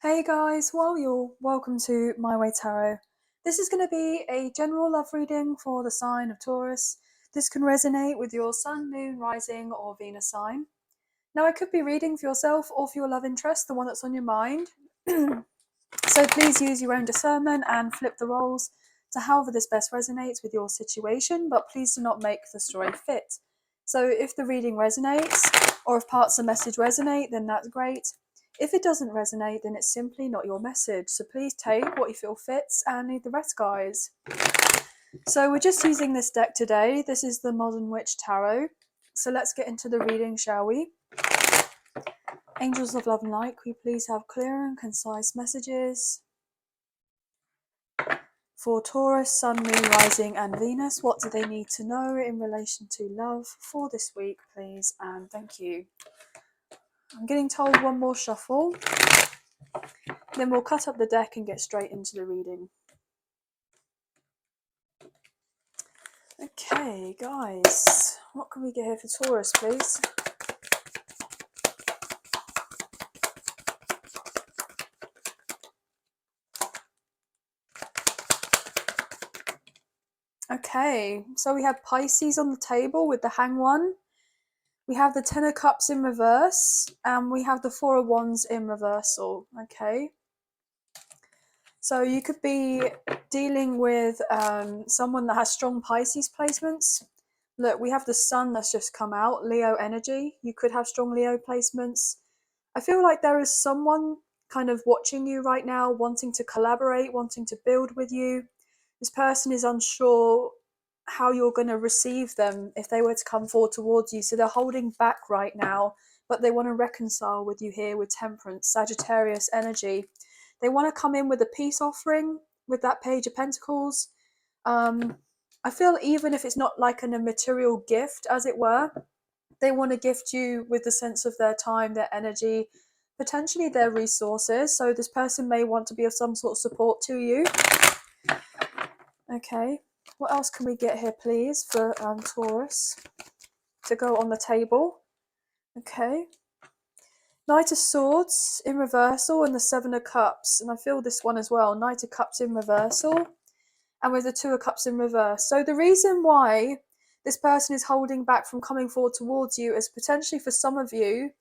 Hey guys, well you're welcome to My Way Tarot. This is going to be a general love reading for the sign of Taurus. This can resonate with your sun, moon, rising or Venus sign. Now I could be reading for yourself or for your love interest, the one that's on your mind. So please use your own discernment and flip the roles to however this best resonates with your situation, but please do not make the story fit. So if the reading resonates or if parts of the message resonate, then that's great. If it doesn't resonate, then it's simply not your message. So please take what you feel fits and leave the rest, guys. So we're just using this deck today. This is the Modern Witch Tarot. So let's get into the reading, shall we? Angels of Love and Light, can we please have clear and concise messages for Taurus, Sun, Moon, Rising and Venus? What do they need to know in relation to love for this week, please? And thank you. I'm getting told one more shuffle. Then we'll cut up the deck and get straight into the reading. Okay, guys. What can we get here for Taurus, please? Okay, so we have Pisces on the table with the Hanged One. We have the Ten of Cups in reverse, and we have the Four of Wands in reversal. Okay. So you could be dealing with someone that has strong Pisces placements. Look, we have the Sun that's just come out, Leo energy. You could have strong Leo placements. I feel like there is someone kind of watching you right now, wanting to collaborate, wanting to build with you. This person is unsure how you're going to receive them if they were to come forward towards you. So they're holding back right now, but they want to reconcile with you here with Temperance, Sagittarius energy. They want to come in with a peace offering with that Page of Pentacles. I feel even if it's not like a material gift, as it were, they want to gift you with the sense of their time, their energy, potentially their resources. So this person may want to be of some sort of support to you. Okay, what else can we get here, please, for Taurus to go on the table? Okay. Knight of Swords in reversal and the Seven of Cups. And I feel this one as well. Knight of Cups in reversal and with the Two of Cups in reverse. So the reason why this person is holding back from coming forward towards you is potentially for some of you,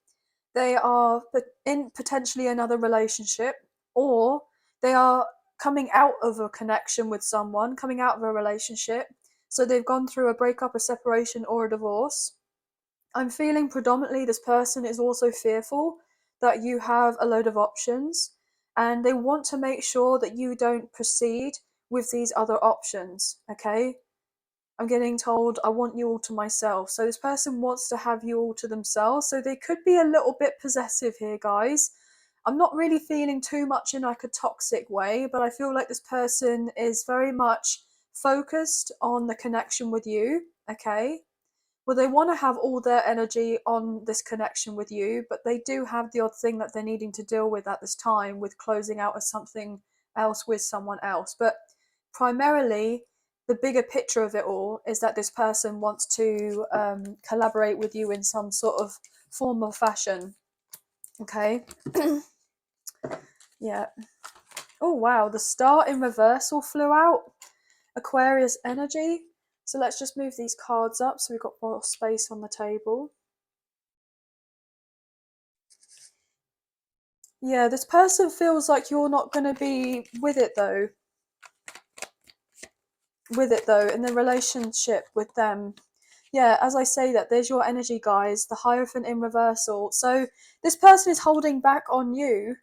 they are in potentially another relationship, or they are coming out of a connection with someone, coming out of a relationship. So they've gone through a breakup, a separation, or a divorce. I'm feeling predominantly this person is also fearful that you have a load of options and they want to make sure that you don't proceed with these other options. Okay, I'm getting told I want you all to myself. So this person wants to have you all to themselves. So they could be a little bit possessive here, guys. I'm not really feeling too much in like a toxic way, but I feel like this person is very much focused on the connection with you. Okay. Well, they want to have all their energy on this connection with you, but they do have the odd thing that they're needing to deal with at this time with closing out of something else with someone else. But primarily, the bigger picture of it all is that this person wants to collaborate with you in some sort of form or fashion. Okay. Yeah. Oh, wow. The Star in reversal flew out. Aquarius energy. So let's just move these cards up so we've got more space on the table. Yeah, this person feels like you're not going to be with it though. In the relationship with them. Yeah, as I say that, there's your energy, guys. The Hierophant in reversal. So this person is holding back on you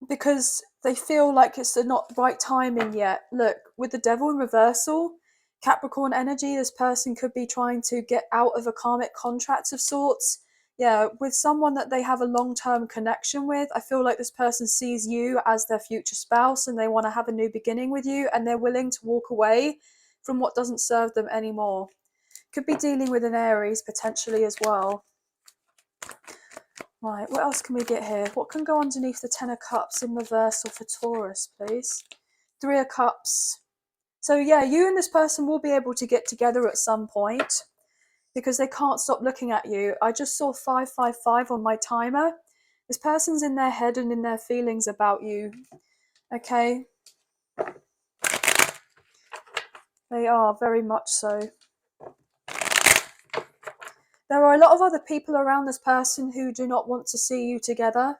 because they feel like it's the not right timing yet. Look, with the Devil in reversal, Capricorn energy, this person could be trying to get out of a karmic contract of sorts. Yeah, with someone that they have a long-term connection with. I feel like this person sees you as their future spouse and they want to have a new beginning with you and they're willing to walk away from what doesn't serve them anymore. Could be dealing with an Aries potentially as well. Right, what else can we get here? What can go underneath the Ten of Cups in reversal for Taurus, please? Three of Cups. So yeah, you and this person will be able to get together at some point because they can't stop looking at you. I just saw 555 on my timer. This person's in their head and in their feelings about you, okay? They are, very much so. There are a lot of other people around this person who do not want to see you together,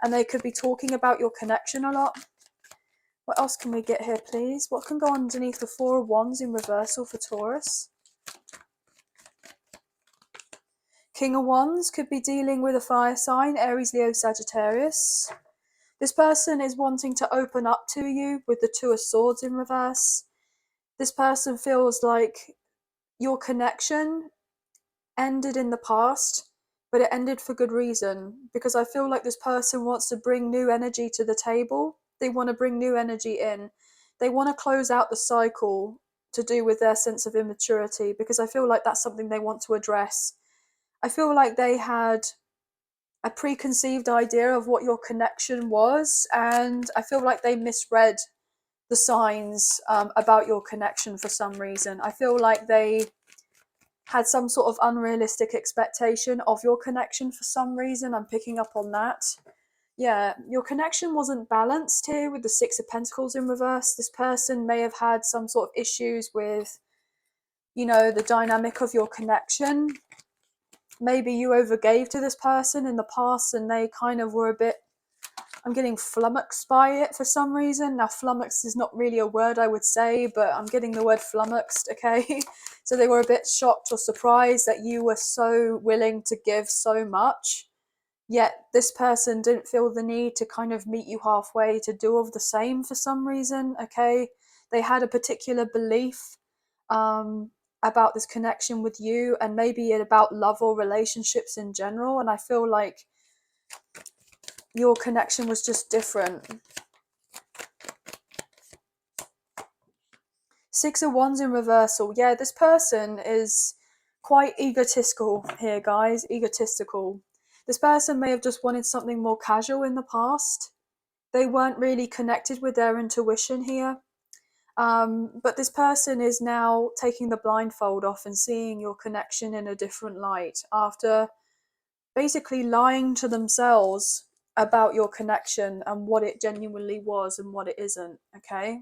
and they could be talking about your connection a lot. What else can we get here, please? What can go underneath the Four of Wands in reversal for Taurus? King of Wands could be dealing with a fire sign, Aries, Leo, Sagittarius. This person is wanting to open up to you with the Two of Swords in reverse. This person feels like your connection ended in the past, but it ended for good reason, because I feel like this person wants to bring new energy to the table. They want to bring new energy in. They want to close out the cycle to do with their sense of immaturity, because I feel like that's something they want to address. I feel like they had a preconceived idea of what your connection was, and I feel like they misread the signs about your connection for some reason. I feel like they had some sort of unrealistic expectation of your connection for some reason. I'm picking up on that. Yeah, your connection wasn't balanced here with the Six of Pentacles in reverse. This person may have had some sort of issues with, the dynamic of your connection. Maybe you overgave to this person in the past and they kind of were a bit, I'm getting flummoxed by it for some reason. Now, flummoxed is not really a word I would say, but I'm getting the word flummoxed, okay? So they were a bit shocked or surprised that you were so willing to give so much, yet this person didn't feel the need to kind of meet you halfway to do of the same for some reason, okay? They had a particular belief about this connection with you, and maybe about love or relationships in general, and I feel like your connection was just different. Six of Wands in reversal. Yeah, this person is quite egotistical here, guys. Egotistical. This person may have just wanted something more casual in the past. They weren't really connected with their intuition here. But this person is now taking the blindfold off and seeing your connection in a different light after basically lying to themselves about your connection and what it genuinely was and what it isn't, okay?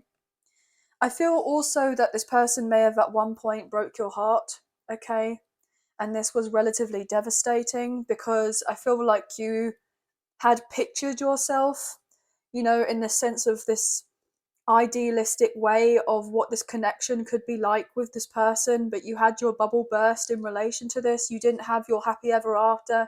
I feel also that this person may have at one point broke your heart, okay? And this was relatively devastating, because I feel like you had pictured yourself, in the sense of this idealistic way of what this connection could be like with this person, but you had your bubble burst in relation to this. You didn't have your happy ever after.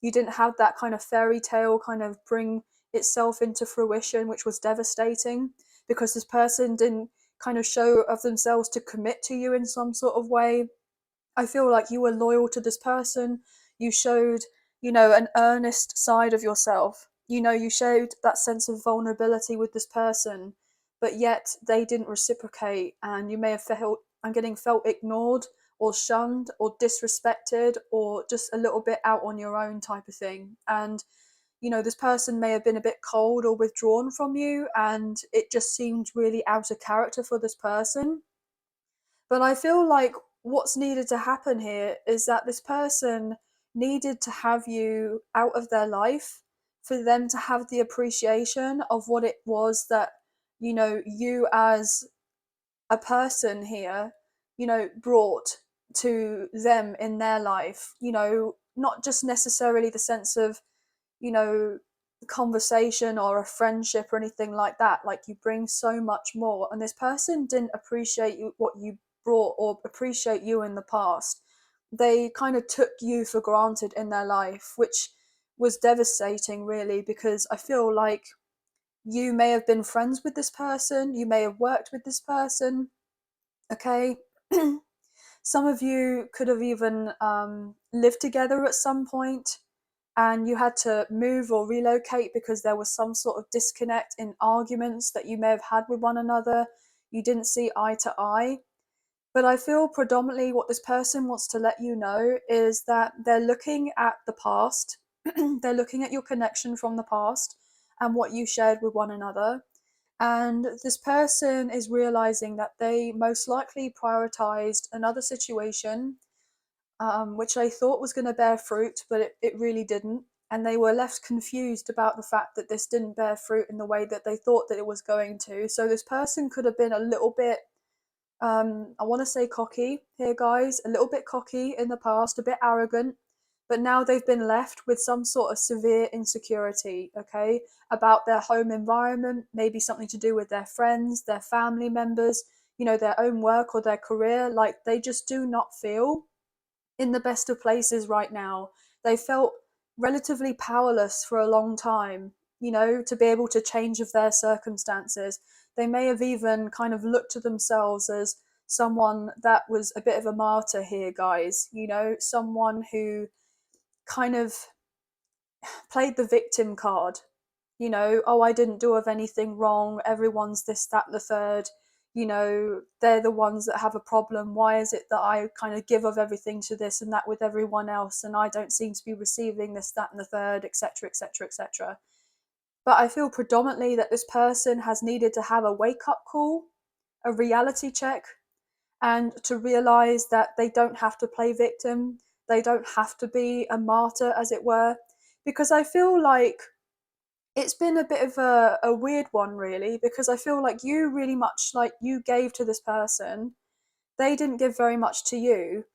You didn't have that kind of fairy tale kind of bring itself into fruition, which was devastating, because this person didn't kind of show of themselves to commit to you in some sort of way. I feel like you were loyal to this person. You showed, an earnest side of yourself. You showed that sense of vulnerability with this person, but yet they didn't reciprocate, and you may have felt, felt ignored or shunned or disrespected, or just a little bit out on your own type of thing. And this person may have been a bit cold or withdrawn from you, and it just seemed really out of character for this person. But I feel like what's needed to happen here is that this person needed to have you out of their life for them to have the appreciation of what it was that, you as a person here, brought to them in their life. Not just necessarily the sense of, conversation or a friendship or anything like that. Like, you bring so much more, and this person didn't appreciate what you brought or appreciate you in the past. They kind of took you for granted in their life, which was devastating, really, because I feel like you may have been friends with this person, you may have worked with this person, okay? Some of you could have even lived together at some point, and you had to move or relocate because there was some sort of disconnect in arguments that you may have had with one another. You didn't see eye to eye. But I feel predominantly what this person wants to let you know is that they're looking at the past, they're looking at your connection from the past and what you shared with one another. And this person is realizing that they most likely prioritized another situation, which they thought was going to bear fruit, but it really didn't. and they were left confused about the fact that this didn't bear fruit in the way that they thought that it was going to. So this person could have been a little bit, I want to say cocky here, guys, a little bit cocky in the past, a bit arrogant, but now they've been left with some sort of severe insecurity, okay, about their home environment, maybe something to do with their friends, their family members, their own work or their career. Like, they just do not feel in the best of places right now. They felt relatively powerless for a long time, to be able to change of their circumstances. They may have even kind of looked to themselves as someone that was a bit of a martyr here, guys, someone who kind of played the victim card. Oh, I didn't do of anything wrong, everyone's this, that, the third, they're the ones that have a problem. Why is it that I kind of give of everything to this and that with everyone else, and I don't seem to be receiving this, that, and the third, etc., etc., etc. But I feel predominantly that this person has needed to have a wake-up call, a reality check, and to realize that they don't have to play victim, they don't have to be a martyr, as it were. Because I feel like it's been a bit of a weird one, really, because I feel like you really much, like, you gave to this person, they didn't give very much to you,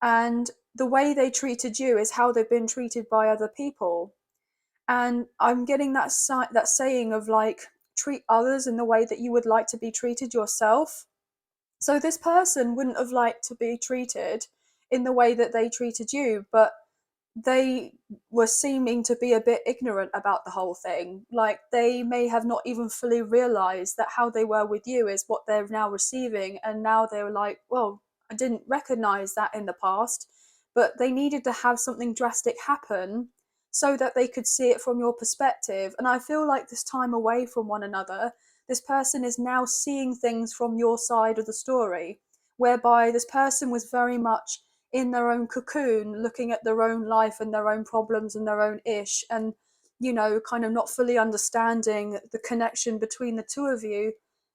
and the way they treated you is how they've been treated by other people. And I'm getting that saying of, like, treat others in the way that you would like to be treated yourself. So this person wouldn't have liked to be treated in the way that they treated you, but they were seeming to be a bit ignorant about the whole thing. Like, they may have not even fully realized that how they were with you is what they're now receiving. And now they're like, well, I didn't recognize that in the past. But they needed to have something drastic happen so that they could see it from your perspective. And I feel like this time away from one another, this person is now seeing things from your side of the story, whereby this person was very much in their own cocoon, looking at their own life and their own problems and their own ish, and kind of not fully understanding the connection between the two of you.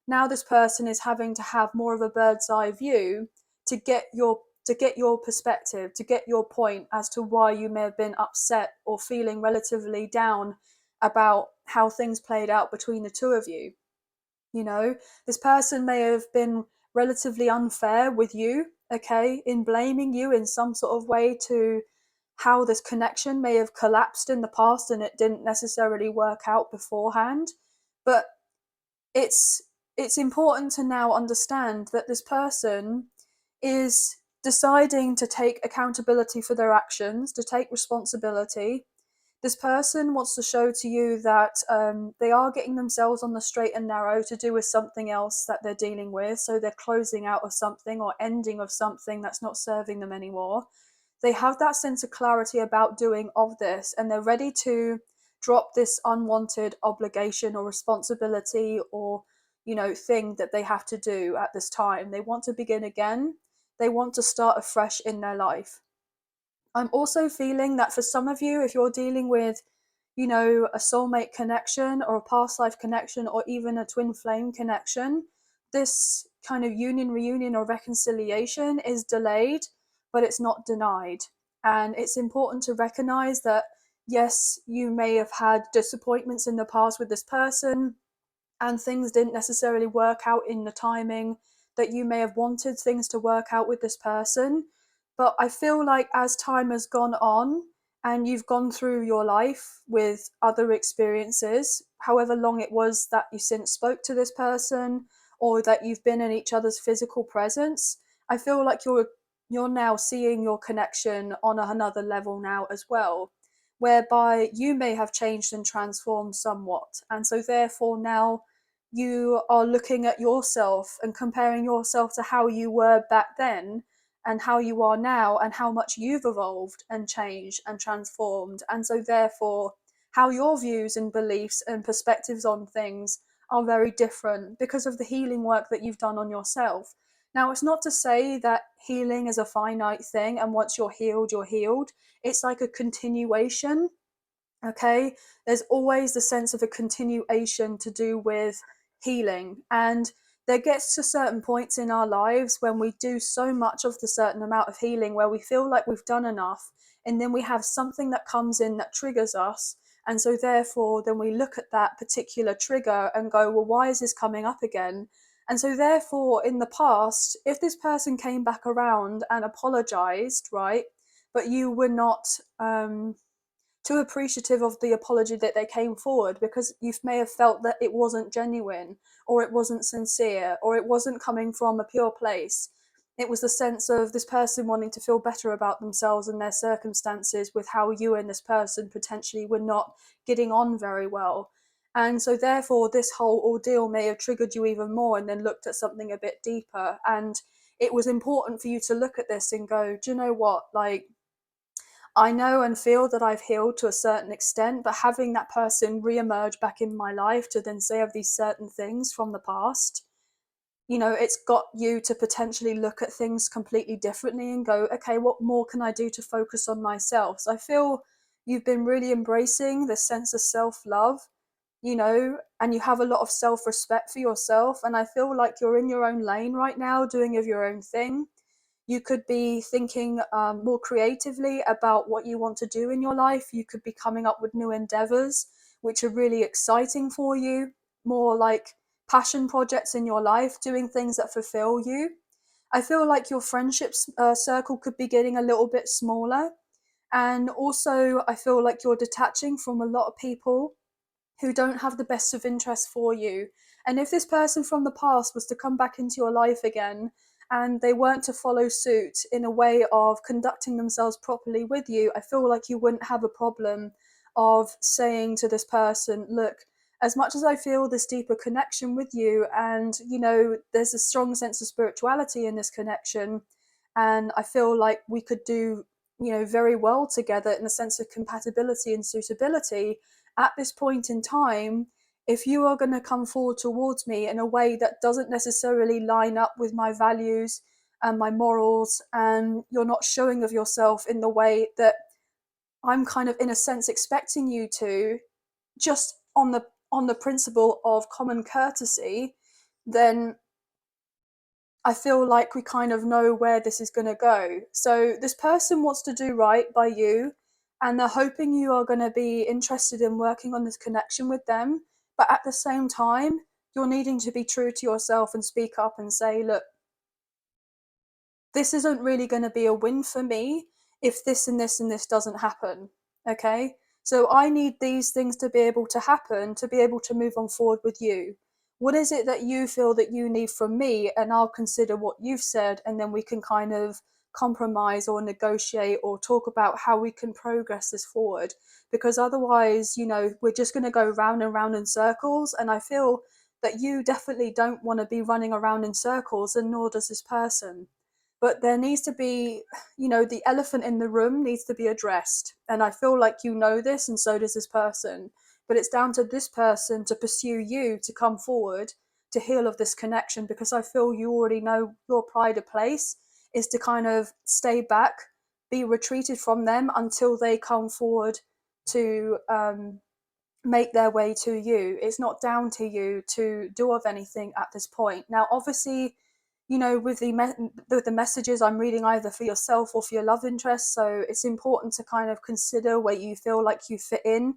Now this person is having to have more of a bird's eye view to get your perspective, to get your point as to why you may have been upset or feeling relatively down about how things played out between the two of you. This person may have been relatively unfair with you, okay, in blaming you in some sort of way to how this connection may have collapsed in the past and it didn't necessarily work out beforehand. But it's important to now understand that this person is deciding to take accountability for their actions, to take responsibility. This person wants to show to you that they are getting themselves on the straight and narrow to do with something else that they're dealing with. So they're closing out of something or ending of something that's not serving them anymore. They have that sense of clarity about doing of this, and they're ready to drop this unwanted obligation or responsibility or thing that they have to do at this time. They want to begin again. They want to start afresh in their life. I'm also feeling that for some of you, if you're dealing with, a soulmate connection or a past life connection or even a twin flame connection, this kind of union, reunion, or reconciliation is delayed, but it's not denied. And it's important to recognize that, yes, you may have had disappointments in the past with this person, and things didn't necessarily work out in the timing that you may have wanted things to work out with this person. But I feel like as time has gone on and you've gone through your life with other experiences, however long it was that you since spoke to this person or that you've been in each other's physical presence, I feel like you're now seeing your connection on another level now as well, whereby you may have changed and transformed somewhat. And so therefore now you are looking at yourself and comparing yourself to how you were back then and how you are now and how much you've evolved and changed and transformed. And so therefore how your views and beliefs and perspectives on things are very different because of the healing work that you've done on yourself. Now, it's not to say that healing is a finite thing and once you're healed, you're healed. It's like a continuation. Okay, there's always the sense of a continuation to do with healing, and there gets to certain points in our lives when we do so much of the certain amount of healing where we feel like we've done enough and then we have something that comes in that triggers us. And so therefore then we look at that particular trigger and go, well, why is this coming up again? And so therefore in the past, if this person came back around and apologized, right, but you were not too appreciative of the apology that they came forward, because you may have felt that it wasn't genuine, or it wasn't sincere, or it wasn't coming from a pure place. It was the sense of this person wanting to feel better about themselves and their circumstances with how you and this person potentially were not getting on very well. And so therefore this whole ordeal may have triggered you even more, and then looked at something a bit deeper. And it was important for you to look at this and go, do you know what, like, I know and feel that I've healed to a certain extent, but having that person re-emerge back in my life to then say of these certain things from the past, it's got you to potentially look at things completely differently and go, okay, what more can I do to focus on myself? So I feel you've been really embracing this sense of self-love, and you have a lot of self-respect for yourself. And I feel like you're in your own lane right now, doing of your own thing. You could be thinking more creatively about what you want to do in your life. You could be coming up with new endeavors which are really exciting for you, more like passion projects in your life, doing things that fulfill you. I feel like your friendships circle could be getting a little bit smaller. And also, I feel like you're detaching from a lot of people who don't have the best of interest for you. And if this person from the past was to come back into your life again, and they weren't to follow suit in a way of conducting themselves properly with you, I feel like you wouldn't have a problem of saying to this person, look, as much as I feel this deeper connection with you, and there's a strong sense of spirituality in this connection, and I feel like we could do very well together in the sense of compatibility and suitability, at this point in time, if you are going to come forward towards me in a way that doesn't necessarily line up with my values and my morals, and you're not showing of yourself in the way that I'm kind of in a sense expecting you to, just on the principle of common courtesy, then I feel like we kind of know where this is going to go. So this person wants to do right by you, and they're hoping you are going to be interested in working on this connection with them. But at the same time, you're needing to be true to yourself and speak up and say, look, this isn't really going to be a win for me if this and this and this doesn't happen. Okay? So I need these things to be able to happen to be able to move on forward with you. What is it that you feel that you need from me? And I'll consider what you've said, and then we can kind of compromise or negotiate or talk about how we can progress this forward. Because otherwise, we're just going to go round and round in circles. And I feel that you definitely don't want to be running around in circles, and nor does this person. But there needs to be, the elephant in the room needs to be addressed. And I feel like you know this, and so does this person. But it's down to this person to pursue you to come forward to heal of this connection, because I feel you already know your pride of place is to kind of stay back, be retreated from them until they come forward to make their way to you. It's not down to you to do of anything at this point. Now, obviously, with the messages I'm reading either for yourself or for your love interest, so it's important to kind of consider where you feel like you fit in,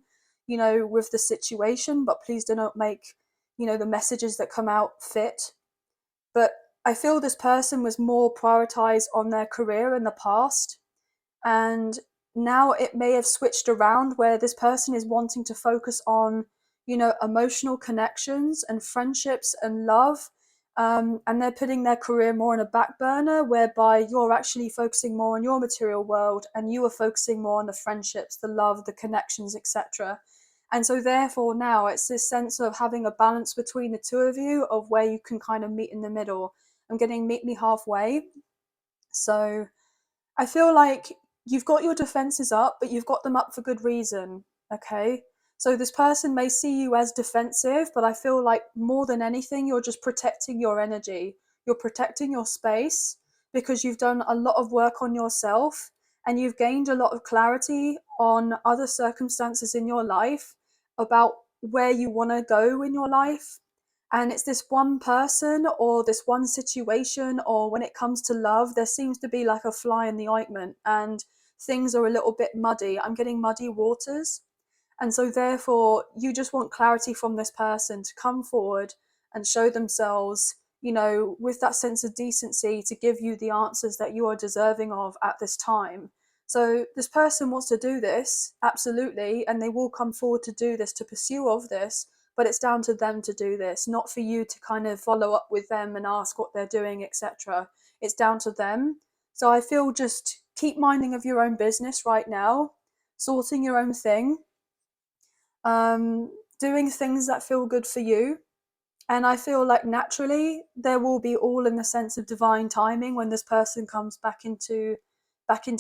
with the situation, but please do not make, the messages that come out fit. But I feel this person was more prioritized on their career in the past, and now it may have switched around where this person is wanting to focus on emotional connections and friendships and love, and they're putting their career more on a back burner, whereby you're actually focusing more on your material world and you are focusing more on the friendships, the love, the connections, etc. And so therefore now it's this sense of having a balance between the two of you, of where you can kind of meet in the middle. I'm getting meet me halfway. So I feel like you've got your defenses up, but you've got them up for good reason. Okay? So this person may see you as defensive, but I feel like more than anything, you're just protecting your energy. You're protecting your space, because you've done a lot of work on yourself, and you've gained a lot of clarity on other circumstances in your life about where you want to go in your life. And it's this one person or this one situation, or when it comes to love, there seems to be like a fly in the ointment, and things are a little bit muddy. I'm getting muddy waters. And so therefore you just want clarity from this person to come forward and show themselves, you know, with that sense of decency to give you the answers that you are deserving of at this time. So this person wants to do this, absolutely, and they will come forward to do this, to pursue of this, but it's down to them to do this, not for you to kind of follow up with them and ask what they're doing, etc. It's down to them. So I feel just keep minding of your own business right now, sorting your own thing, doing things that feel good for you. And I feel like naturally there will be all in the sense of divine timing when this person comes back into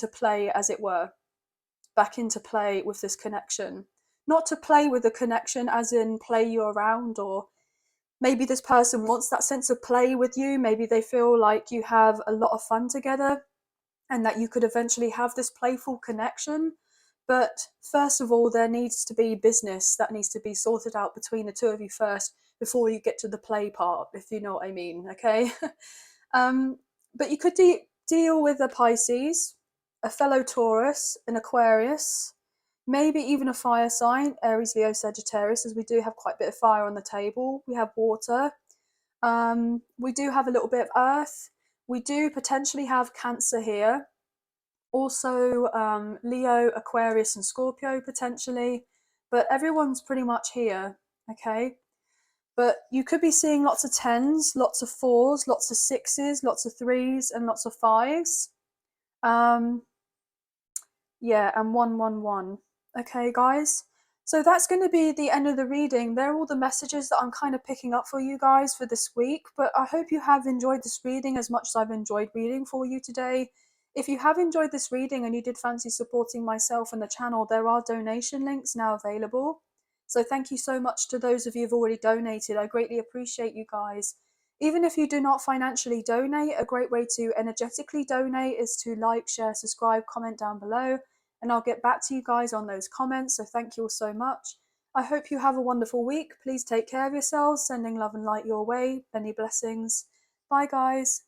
play, as it were, back into play with this connection. Not to play with the connection as in play you around, or maybe this person wants that sense of play with you. Maybe they feel like you have a lot of fun together and that you could eventually have this playful connection. But first of all, there needs to be business that needs to be sorted out between the two of you first before you get to the play part, if you know what I mean, okay? But you could deal with a Pisces, a fellow Taurus, an Aquarius, maybe even a fire sign, Aries, Leo, Sagittarius, as we do have quite a bit of fire on the table. We have water. We do have a little bit of earth. We do potentially have Cancer here. Also, Leo, Aquarius, and Scorpio potentially. But everyone's pretty much here, okay? But you could be seeing lots of tens, lots of fours, lots of sixes, lots of threes, and lots of fives. Yeah, and 111. Okay, guys. So that's going to be the end of the reading. They're all the messages that I'm kind of picking up for you guys for this week. But I hope you have enjoyed this reading as much as I've enjoyed reading for you today. If you have enjoyed this reading and you did fancy supporting myself and the channel, there are donation links now available. So thank you so much to those of you who've already donated. I greatly appreciate you guys. Even if you do not financially donate, a great way to energetically donate is to like, share, subscribe, comment down below, and I'll get back to you guys on those comments. So thank you all so much. I hope you have a wonderful week. Please take care of yourselves. Sending love and light your way. Many blessings. Bye, guys.